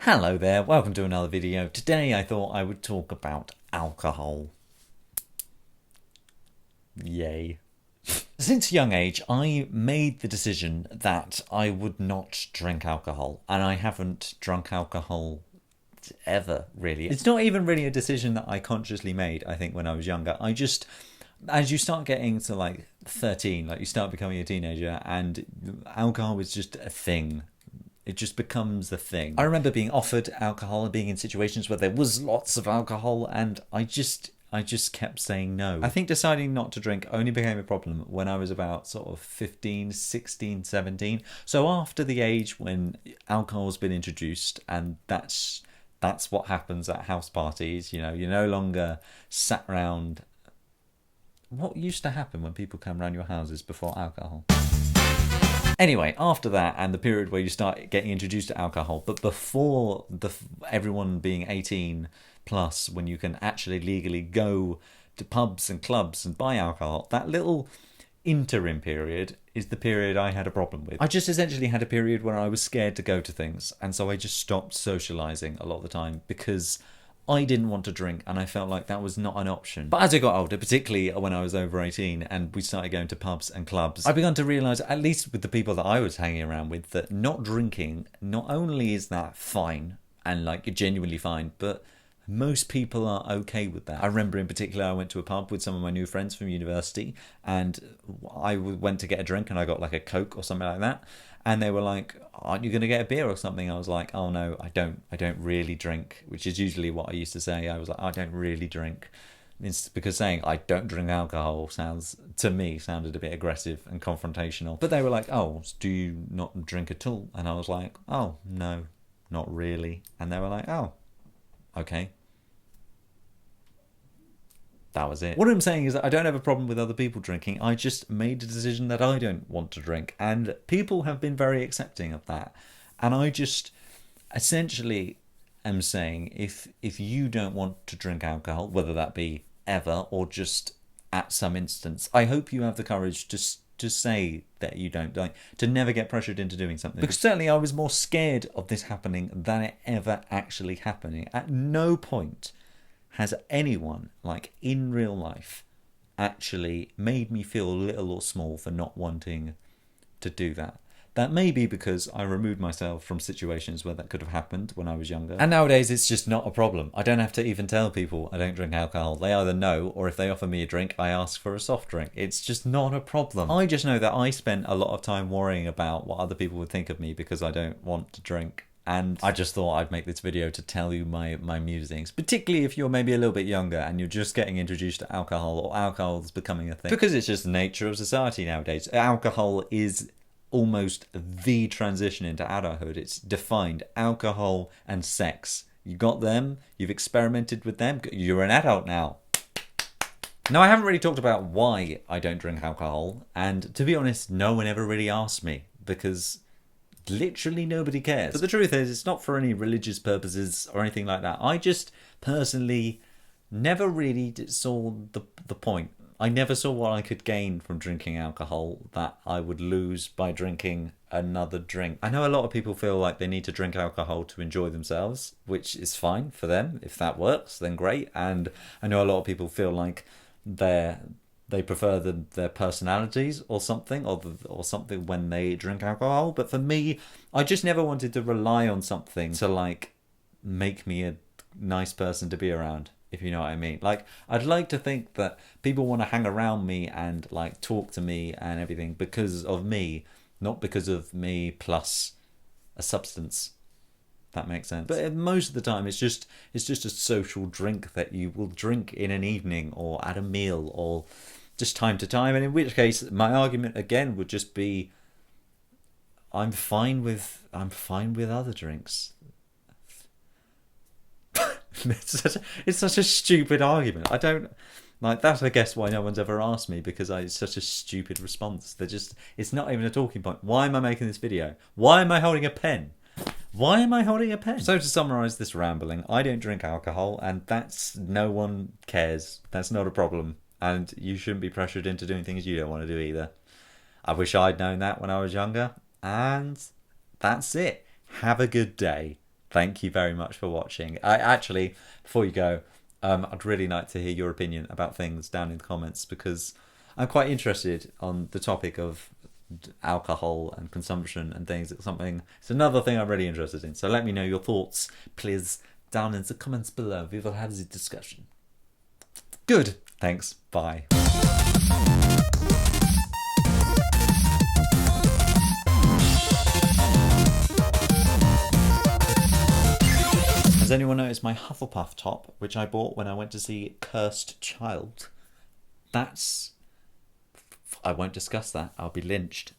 Hello there, welcome to another video. Today I thought I would talk about alcohol. Yay. Since a young age, I made the decision that I would not drink alcohol, and I haven't drunk alcohol ever, really. It's not even really a decision that I consciously made, I think, when I was younger. I just, as you start getting to like 13, like you start becoming a teenager, and alcohol is just a thing. It just becomes the thing. I remember being offered alcohol and being in situations where there was lots of alcohol, and I just kept saying no. I think deciding not to drink only became a problem when I was about sort of 15, 16, 17. So after the age when alcohol's been introduced, and that's what happens at house parties, you know, you're no longer sat around. What used to happen when people come around your houses before alcohol? Anyway, after that and the period where you start getting introduced to alcohol, but before everyone being 18 plus, when you can actually legally go to pubs and clubs and buy alcohol, that little interim period is the period I had a problem with. I just essentially had a period where I was scared to go to things, and so I just stopped socialising a lot of the time because I didn't want to drink, and I felt like that was not an option. But as I got older, particularly when I was over 18 and we started going to pubs and clubs, I began to realise, at least with the people that I was hanging around with, that not drinking, not only is that fine and like genuinely fine, but most people are okay with that. I remember in particular I went to a pub with some of my new friends from university, and I went to get a drink and I got like a Coke or something like that, and they were like, aren't you going to get a beer or something? I was like, oh no, I don't really drink, which is usually what I used to say. I was like, I don't really drink. It's because saying I don't drink alcohol sounded a bit aggressive and confrontational. But they were like, oh, do you not drink at all? And I was like, oh no, not really. And they were like, oh, okay. That was it. What I'm saying is that I don't have a problem with other people drinking. I just made a decision that I don't want to drink. And people have been very accepting of that. And I just essentially am saying, if you don't want to drink alcohol, whether that be ever or just at some instance, I hope you have the courage to say that you don't, like, to never get pressured into doing something. Because certainly I was more scared of this happening than it ever actually happening. At no point has anyone, like in real life, actually made me feel little or small for not wanting to do that. That may be because I removed myself from situations where that could have happened when I was younger. And nowadays it's just not a problem. I don't have to even tell people I don't drink alcohol. They either know, or if they offer me a drink, I ask for a soft drink. It's just not a problem. I just know that I spent a lot of time worrying about what other people would think of me because I don't want to drink. And I just thought I'd make this video to tell you my musings, particularly if you're maybe a little bit younger and you're just getting introduced to alcohol, or alcohol's becoming a thing. Because it's just the nature of society nowadays. Alcohol is almost the transition into adulthood. It's defined alcohol and sex. You got them, you've experimented with them, you're an adult now. Now, I haven't really talked about why I don't drink alcohol, and to be honest, no one ever really asked me, because literally nobody cares. But the truth is, it's not for any religious purposes or anything like that. I just personally never really saw the point. I never saw what I could gain from drinking alcohol that I would lose by drinking another drink. I know a lot of people feel like they need to drink alcohol to enjoy themselves, which is fine for them. If that works, then great. And I know a lot of people feel like they prefer their personalities or something, or something when they drink alcohol. But for me, I just never wanted to rely on something to like make me a nice person to be around, if you know what I mean. Like, I'd like to think that people want to hang around me and like talk to me and everything because of me, not because of me plus a substance. That makes sense. But most of the time it's just a social drink that you will drink in an evening or at a meal or just time to time. And in which case my argument again would just be, I'm fine with other drinks. It's such a stupid argument. I don't like that. I guess why no one's ever asked me, because it's such a stupid response. It's not even a talking point. Why am I making this video? Why am I holding a pen? Why am I holding a pen? So to summarise this rambling, I don't drink alcohol, and no one cares. That's not a problem, and you shouldn't be pressured into doing things you don't want to do either. I wish I'd known that when I was younger, and that's it. Have a good day. Thank you very much for watching. I actually, before you go, I'd really like to hear your opinion about things down in the comments, because I'm quite interested on the topic of alcohol and consumption and things. It's another thing I'm really interested in. So let me know your thoughts, please, down in the comments below. We will have the discussion. Good. Thanks. Bye. Has anyone noticed my Hufflepuff top, which I bought when I went to see Cursed Child? I won't discuss that. I'll be lynched.